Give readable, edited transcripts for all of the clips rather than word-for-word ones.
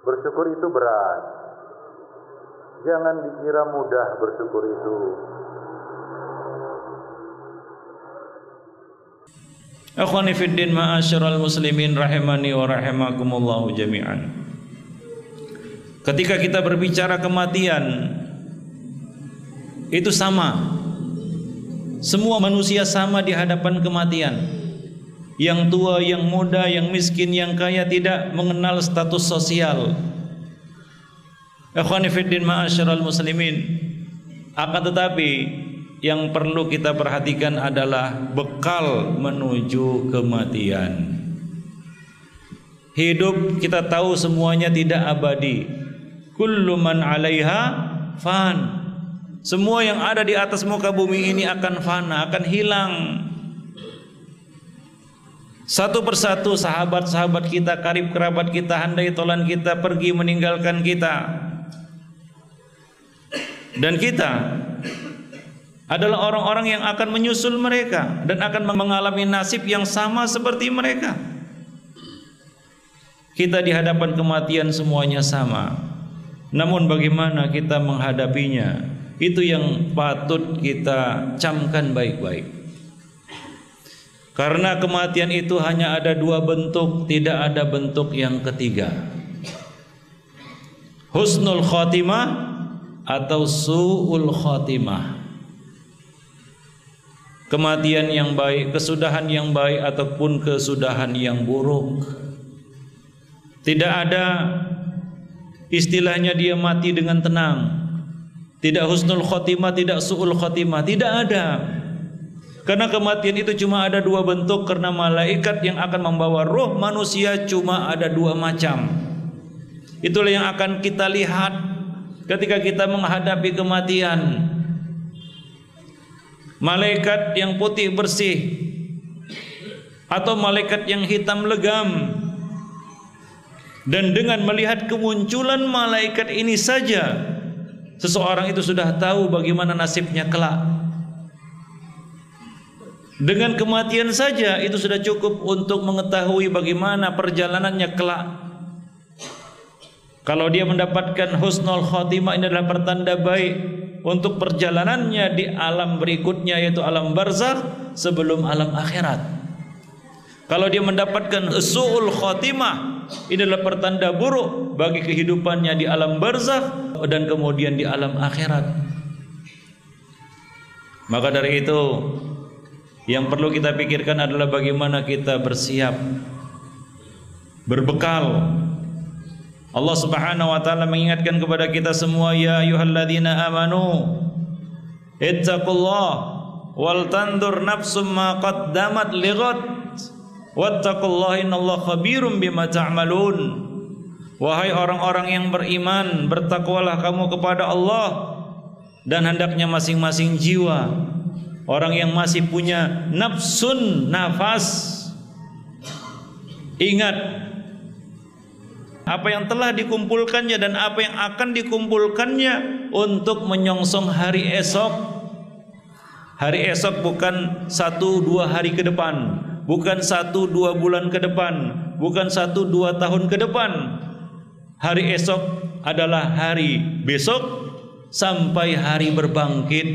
Bersyukur itu berat. Jangan dikira mudah bersyukur itu. Akhwani fiddin ma'asyiral muslimin rahimani wa rahimakumullahu jami'an. Ketika kita berbicara kematian, itu sama. Semua manusia sama di hadapan kematian. Yang tua, yang muda, yang miskin, yang kaya tidak mengenal status sosial. Akhwani fiddin ma'asyiral muslimin. Akan tetapi yang perlu kita perhatikan adalah bekal menuju kematian. Hidup kita tahu semuanya tidak abadi. Kullu man 'alaiha fan. Semua yang ada di atas muka bumi ini akan fana, akan hilang. Satu persatu sahabat-sahabat kita, karib kerabat kita, handai tolan kita pergi meninggalkan kita. Dan kita adalah orang-orang yang akan menyusul mereka dan akan mengalami nasib yang sama seperti mereka. Kita di hadapan kematian semuanya sama. Namun bagaimana kita menghadapinya, itu yang patut kita camkan baik-baik. Karena kematian itu hanya ada dua bentuk, tidak ada bentuk yang ketiga. Husnul khotimah atau su'ul khotimah. Kematian yang baik, kesudahan yang baik ataupun kesudahan yang buruk. Tidak ada istilahnya dia mati dengan tenang. Tidak husnul khotimah, tidak su'ul khotimah, tidak ada. Karena kematian itu cuma ada dua bentuk, karena malaikat yang akan membawa roh manusia cuma ada dua macam. Itulah yang akan kita lihat ketika kita menghadapi kematian. Malaikat yang putih bersih atau malaikat yang hitam legam. Dan dengan melihat kemunculan malaikat ini saja, seseorang itu sudah tahu bagaimana nasibnya kelak. Dengan kematian saja itu sudah cukup untuk mengetahui bagaimana perjalanannya kelak. Kalau dia mendapatkan husnul khotimah, ini adalah pertanda baik untuk perjalanannya di alam berikutnya, yaitu alam barzakh sebelum alam akhirat. Kalau dia mendapatkan su'ul khotimah, ini adalah pertanda buruk bagi kehidupannya di alam barzakh dan kemudian di alam akhirat. Maka dari itu, yang perlu kita pikirkan adalah bagaimana kita bersiap, berbekal. Allah Subhanahu wa taala mengingatkan kepada kita semua, ya ayyuhalladzina amanu ittaqullah wal tandur nafsum ma qaddamat lighad wattaqullaha innallaha khabirum bima ta'malun. Wahai orang-orang yang beriman, bertakwalah kamu kepada Allah, dan hendaknya masing-masing jiwa, orang yang masih punya nafsun, nafas, ingat apa yang telah dikumpulkannya dan apa yang akan dikumpulkannya untuk menyongsong hari esok. Hari esok bukan 1-2 hari ke depan, bukan 1-2 bulan ke depan, bukan 1-2 tahun ke depan. Hari esok adalah hari besok sampai hari berbangkit.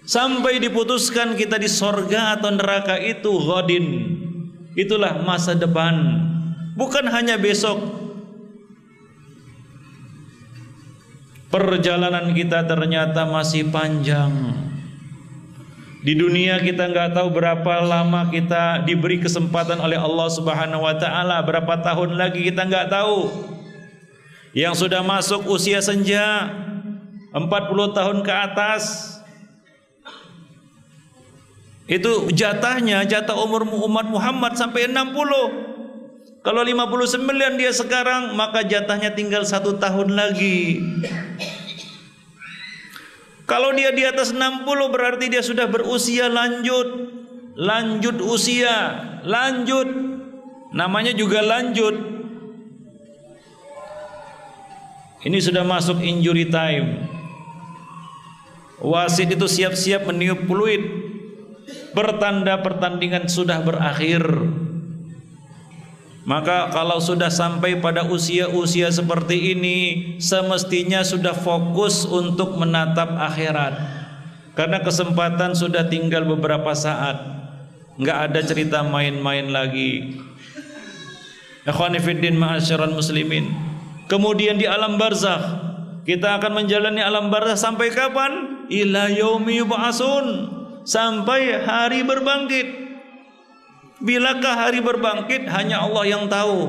Sampai diputuskan kita di sorga atau neraka itu ghadin. Itulah masa depan. Bukan hanya besok. Perjalanan kita ternyata masih panjang. Di dunia kita nggak tahu berapa lama kita diberi kesempatan oleh Allah Subhanahu wa taala, berapa tahun lagi kita nggak tahu. Yang sudah masuk usia senja 40 tahun ke atas, itu jatahnya, jatah umur umat Muhammad sampai 60. Kalau 59 dia sekarang, maka jatahnya tinggal 1 tahun lagi. Kalau dia di atas 60 berarti dia sudah berusia lanjut. Lanjut usia, lanjut. Namanya juga lanjut. Ini sudah masuk injury time. Wasit itu siap-siap meniup peluit, pertanda pertandingan sudah berakhir. Maka kalau sudah sampai pada usia-usia seperti ini, semestinya sudah fokus untuk menatap akhirat. Karena kesempatan sudah tinggal beberapa saat, nggak ada cerita main-main lagi. Ikhwani fiddin ma'asyiral muslimin. Kemudian di alam barzakh, kita akan menjalani alam barzakh sampai kapan? Ila yaumi yub'atsun, sampai hari berbangkit. Bilakah hari berbangkit? Hanya Allah yang tahu.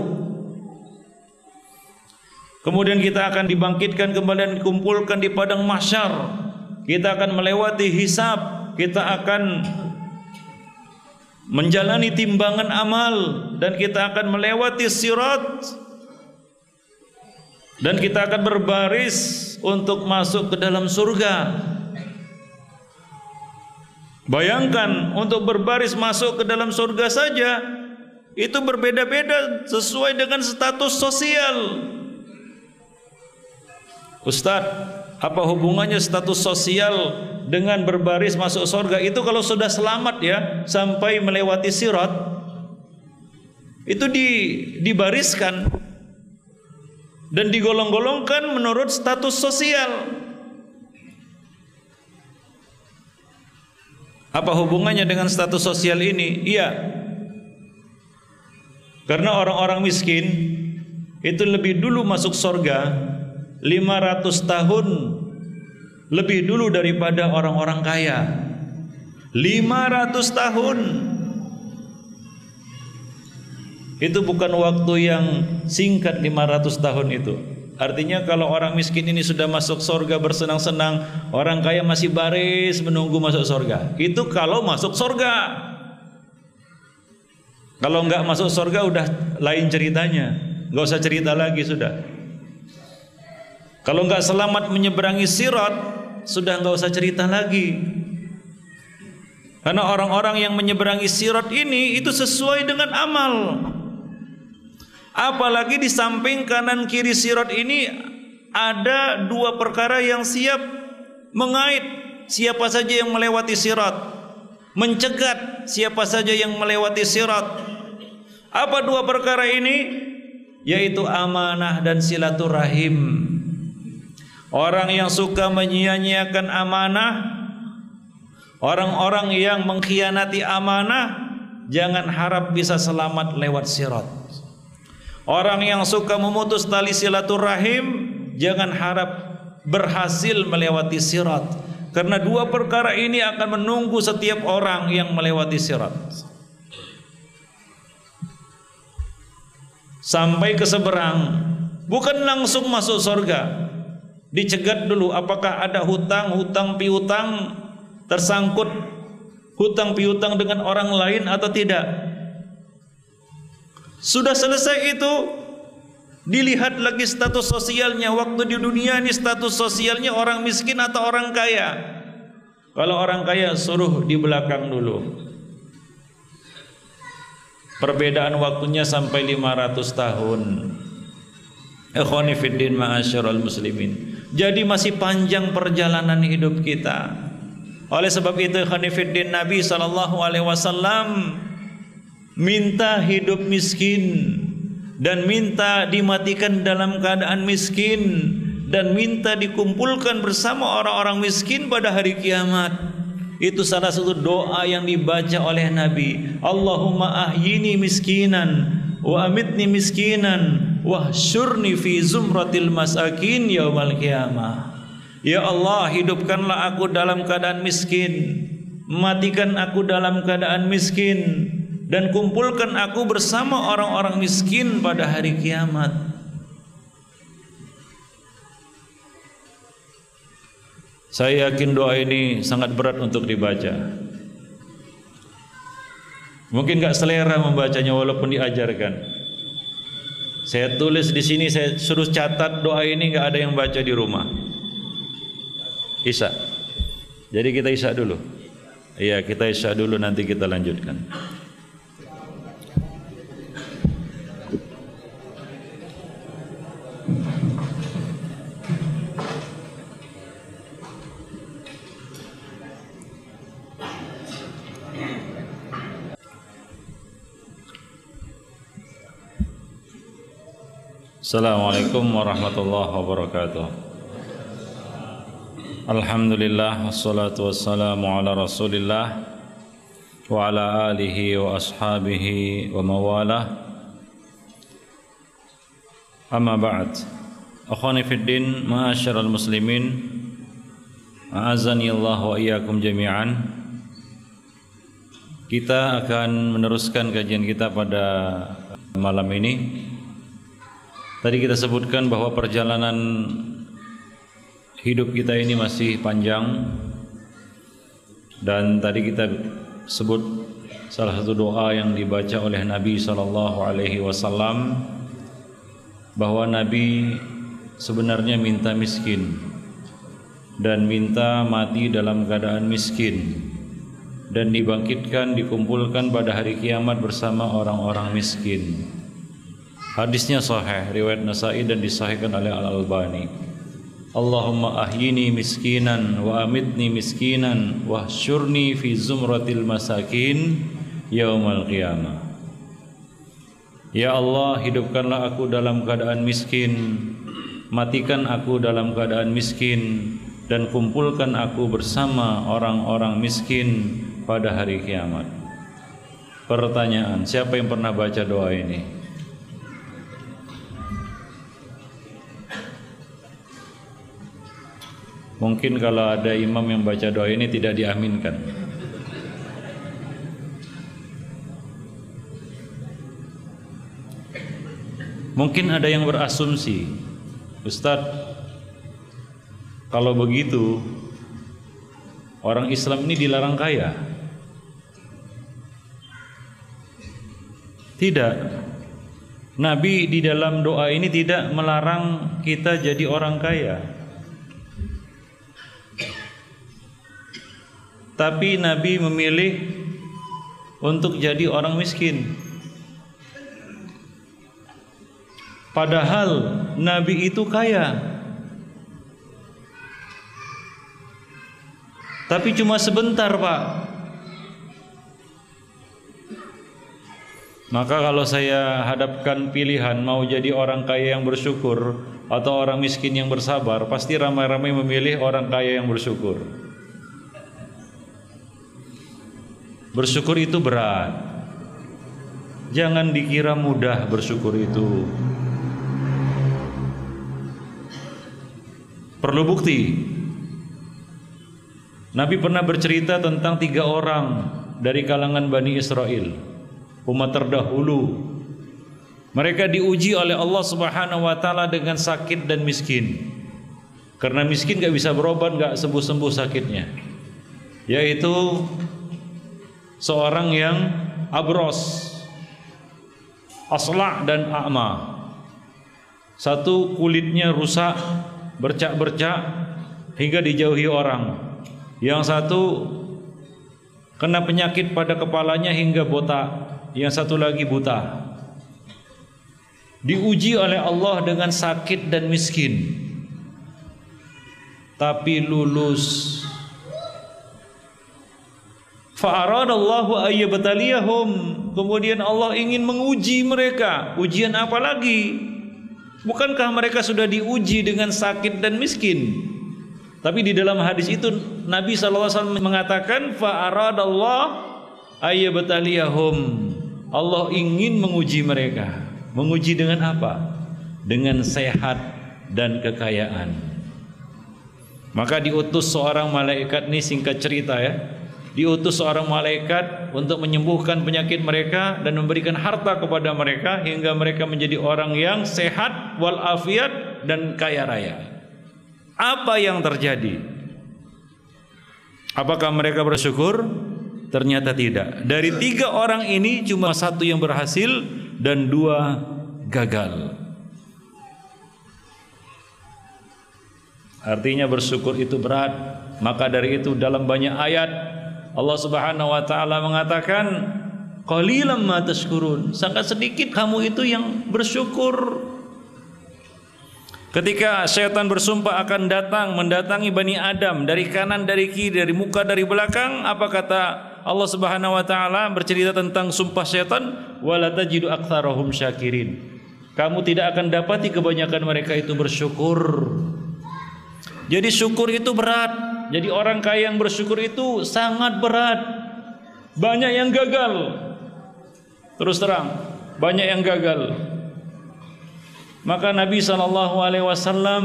Kemudian kita akan dibangkitkan kembali dan dikumpulkan di padang mahsyar. Kita akan melewati hisab, kita akan menjalani timbangan amal, dan kita akan melewati sirat, dan kita akan berbaris untuk masuk ke dalam surga. Bayangkan, untuk berbaris masuk ke dalam surga saja itu berbeda-beda sesuai dengan status sosial. Ustadz, apa hubungannya status sosial dengan berbaris masuk surga? Itu kalau sudah selamat ya, sampai melewati sirat, itu dibariskan dan digolong-golongkan menurut status sosial. Apa hubungannya dengan status sosial ini? Iya, karena orang-orang miskin itu lebih dulu masuk surga 500 tahun lebih dulu daripada orang-orang kaya. 500 tahun itu bukan waktu yang singkat. 500 tahun itu artinya kalau orang miskin ini sudah masuk surga bersenang-senang, orang kaya masih baris menunggu masuk surga. Itu kalau masuk surga. Kalau enggak masuk surga udah lain ceritanya, enggak usah cerita lagi sudah. Kalau enggak selamat menyeberangi sirat, sudah enggak usah cerita lagi. Karena orang-orang yang menyeberangi sirat ini itu sesuai dengan amal. Apalagi di samping kanan kiri sirat ini ada dua perkara yang siap mengait siapa saja yang melewati sirat, mencegat siapa saja yang melewati sirat. Apa dua perkara ini? Yaitu amanah dan silaturahim. Orang yang suka menyia-nyiakan amanah, orang-orang yang mengkhianati amanah, jangan harap bisa selamat lewat sirat. Orang yang suka memutus tali silaturahim, jangan harap berhasil melewati sirat. Karena dua perkara ini akan menunggu setiap orang yang melewati sirat. Sampai ke seberang, bukan langsung masuk surga. Dicegat dulu, apakah ada hutang piutang, tersangkut hutang piutang dengan orang lain atau tidak. Sudah selesai itu, dilihat lagi status sosialnya. Waktu di dunia ini status sosialnya orang miskin atau orang kaya. Kalau orang kaya suruh di belakang dulu. Perbedaan waktunya sampai 500 tahun. Ikhwani fiddin ma'asyiral muslimin. Jadi masih panjang perjalanan hidup kita. Oleh sebab itu ikhwani fiddin, Nabi SAW minta hidup miskin dan minta dimatikan dalam keadaan miskin dan minta dikumpulkan bersama orang-orang miskin pada hari kiamat. Itu salah satu doa yang dibaca oleh Nabi. Allahumma ahyini miskinan wa amitni miskinan wahsyurni fi zumratil masakin yaumal qiyamah. Ya Allah, hidupkanlah aku dalam keadaan miskin, matikan aku dalam keadaan miskin, dan kumpulkan aku bersama orang-orang miskin pada hari kiamat. Saya yakin doa ini sangat berat untuk dibaca. Mungkin gak selera membacanya walaupun diajarkan. Saya tulis di sini, saya suruh catat doa ini, gak ada yang baca di rumah. Isya. Jadi kita isya dulu. Iya, kita isya dulu, nanti kita lanjutkan. Assalamualaikum warahmatullahi wabarakatuh. Alhamdulillah wassalatu wassalamu ala Rasulillah wa ala alihi wa ashabihi wa mawalah. Amma ba'd. Akhwani fid din, ma'asyiral muslimin, a'azani Allah wa iyyakum jami'an. Kita akan meneruskan kajian kita pada malam ini. Tadi kita sebutkan bahwa perjalanan hidup kita ini masih panjang, dan tadi kita sebut salah satu doa yang dibaca oleh Nabi SAW, bahwa Nabi sebenarnya minta miskin dan minta mati dalam keadaan miskin dan dibangkitkan, dikumpulkan pada hari kiamat bersama orang-orang miskin. Hadisnya sahih, riwayat Nasa'i dan disahihkan oleh Al-Albani. Allahumma ahyini miskinan wa amitni miskinan wahsyurni fi zumratil masakin yaumal qiyamah. Ya Allah, hidupkanlah aku dalam keadaan miskin, matikan aku dalam keadaan miskin, dan kumpulkan aku bersama orang-orang miskin pada hari kiamat. Pertanyaan, siapa yang pernah baca doa ini? Mungkin kalau ada imam yang baca doa ini tidak diaminkan. Mungkin ada yang berasumsi, Ustadz, kalau begitu orang Islam ini dilarang kaya. Tidak. Nabi di dalam doa ini tidak melarang kita jadi orang kaya. Tapi Nabi memilih untuk jadi orang miskin. Padahal Nabi itu kaya, tapi cuma sebentar, Pak. Maka kalau saya hadapkan pilihan mau jadi orang kaya yang bersyukur atau orang miskin yang bersabar, pasti ramai-ramai memilih orang kaya yang bersyukur. Bersyukur itu berat. Jangan dikira mudah bersyukur itu. Perlu bukti. Nabi pernah bercerita tentang 3 orang dari kalangan Bani Israel, umat terdahulu. Mereka diuji oleh Allah Subhanahu wa taala dengan sakit dan miskin. Karena miskin gak bisa berobat, gak sembuh-sembuh sakitnya. Yaitu seorang yang abros, asla' dan a'ma. Satu kulitnya rusak, bercak-bercak hingga dijauhi orang. Yang satu kena penyakit pada kepalanya hingga botak. Yang satu lagi buta. Diuji oleh Allah dengan sakit dan miskin, tapi lulus. Fa'aradallahu ayyabtaliyahum. Kemudian Allah ingin menguji mereka. Ujian apa lagi? Bukankah mereka sudah diuji dengan sakit dan miskin? Tapi di dalam hadis itu Nabi SAW mengatakan fa'aradallahu ayyabtaliyahum. Allah ingin menguji mereka. Menguji dengan apa? Dengan sehat dan kekayaan. Maka diutus seorang malaikat, ini singkat cerita ya. Diutus seorang malaikat untuk menyembuhkan penyakit mereka dan memberikan harta kepada mereka hingga mereka menjadi orang yang sehat walafiat dan kaya raya. Apa yang terjadi? Apakah mereka bersyukur? Ternyata tidak. Dari 3 orang ini cuma 1 yang berhasil dan 2 gagal. Artinya bersyukur itu berat. Maka dari itu dalam banyak ayat Allah Subhanahu wa taala mengatakan qalilan ma tashkurun, sangat sedikit kamu itu yang bersyukur. Ketika syaitan bersumpah akan datang mendatangi Bani Adam dari kanan, dari kiri, dari muka, dari belakang, apa kata Allah Subhanahu wa taala bercerita tentang sumpah syaitan? Wala tajidu aktsarahum syakirin. Kamu tidak akan dapati kebanyakan mereka itu bersyukur. Jadi syukur itu berat. Jadi orang kaya yang bersyukur itu sangat berat. Banyak yang gagal. Terus terang, banyak yang gagal. Maka Nabi SAW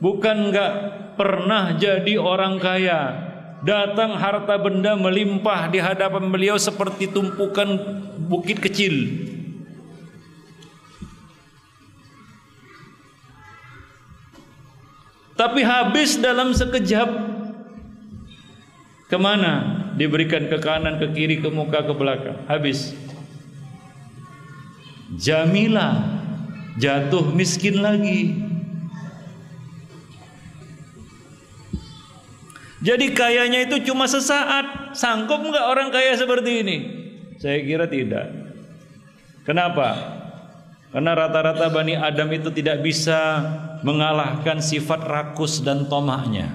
bukan enggak pernah jadi orang kaya. Datang harta benda melimpah di hadapan beliau seperti tumpukan bukit kecil. Tapi habis dalam sekejap. Kemana? Diberikan ke kanan, ke kiri, ke muka, ke belakang. Habis. Jamilah jatuh miskin lagi. Jadi kayanya itu cuma sesaat. Sanggup enggak orang kaya seperti ini? Saya kira tidak. Kenapa? Karena rata-rata Bani Adam itu tidak bisa mengalahkan sifat rakus dan tomahnya.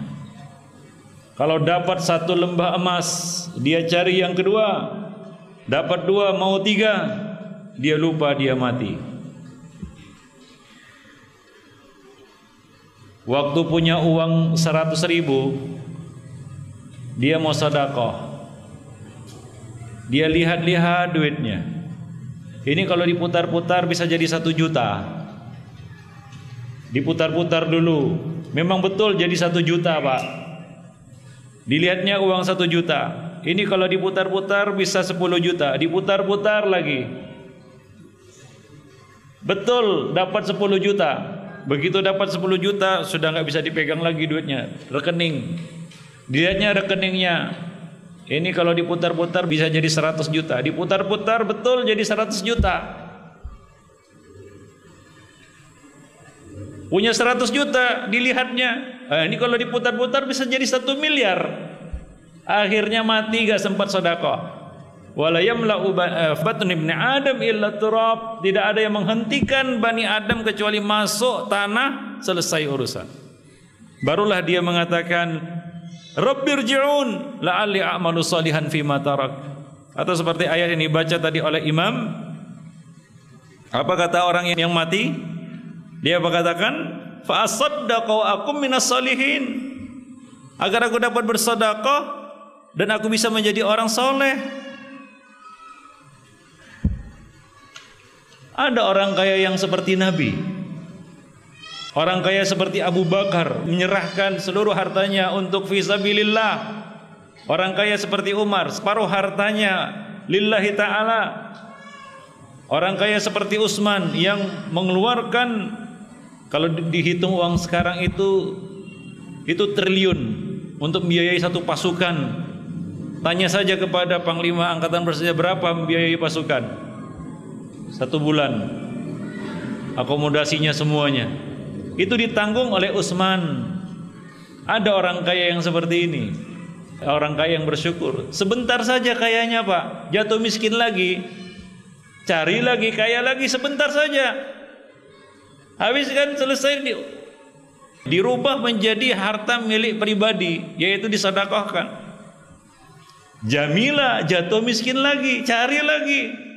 Kalau dapat satu lembah emas, dia cari yang kedua. Dapat dua, mau tiga, dia lupa, dia mati. Waktu punya uang 100.000, dia mau sedekah. Dia lihat-lihat duitnya. Ini kalau diputar-putar bisa jadi 1 juta. Diputar-putar dulu. Memang betul jadi 1 juta, Pak. Dilihatnya uang 1 juta. Ini kalau diputar-putar bisa 10 juta. Diputar-putar lagi. Betul dapat 10 juta. Begitu dapat 10 juta sudah nggak bisa dipegang lagi duitnya. Rekening. Dilihatnya rekeningnya. Ini kalau diputar-putar bisa jadi 100 juta. Diputar-putar betul jadi 100 juta. Punya 100 juta dilihatnya. Ini kalau diputar-putar bisa jadi 1 miliar. Akhirnya mati gak sempat sedekah. Wala yamla'u batn ibni Adam illa turab. Tidak ada yang menghentikan Bani Adam kecuali masuk tanah, selesai urusan. Barulah dia mengatakan, Rabbirji'un la'alli a'malu salihan fima tarak. Atau seperti ayat yang dibaca tadi oleh imam. Apa kata orang yang mati? Dia berkatakan, fa asaddaqa wa akum minas salihin. Agar aku dapat bersedekah dan aku bisa menjadi orang soleh. Ada orang kaya yang seperti Nabi. Orang kaya seperti Abu Bakar menyerahkan seluruh hartanya untuk fisabilillah. Orang kaya seperti Umar separuh hartanya lillahi ta'ala. Orang kaya seperti Utsman yang mengeluarkan, kalau dihitung uang sekarang itu triliun untuk membiayai satu pasukan. Tanya saja kepada Panglima Angkatan Bersenjata berapa membiayai pasukan 1 bulan, akomodasinya semuanya. Itu ditanggung oleh Utsman. Ada orang kaya yang seperti ini. Orang kaya yang bersyukur. Sebentar saja kayanya, Pak. Jatuh miskin lagi. Cari lagi, kaya lagi, sebentar saja. Habis kan selesai, dirubah menjadi harta milik pribadi, yaitu disedekahkan. Jamilah jatuh miskin lagi, cari lagi.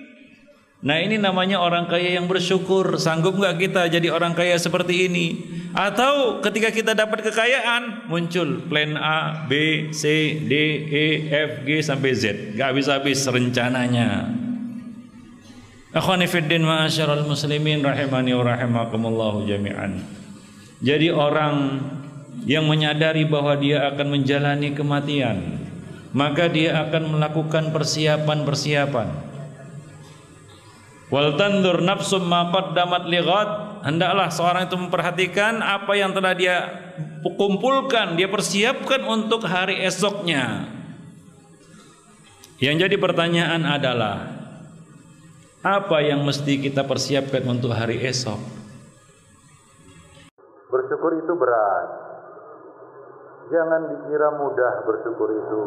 Nah, ini namanya orang kaya yang bersyukur. Sanggup nggak kita jadi orang kaya seperti ini? Atau ketika kita dapat kekayaan, muncul plan A, B, C, D, E, F, G sampai Z, nggak habis-habis rencananya. Akhwani fiddin ma'asyiral muslimin rahimani wa rahimakumullahu jami'an. Jadi orang yang menyadari bahwa dia akan menjalani kematian, maka dia akan melakukan persiapan-persiapan. Wal tandur nafsum ma qaddamat lighad. Hendaklah seorang itu memperhatikan apa yang telah dia kumpulkan, dia persiapkan untuk hari esoknya. Yang jadi pertanyaan adalah, apa yang mesti kita persiapkan untuk hari esok? Bersyukur itu berat. Jangan dikira mudah bersyukur itu.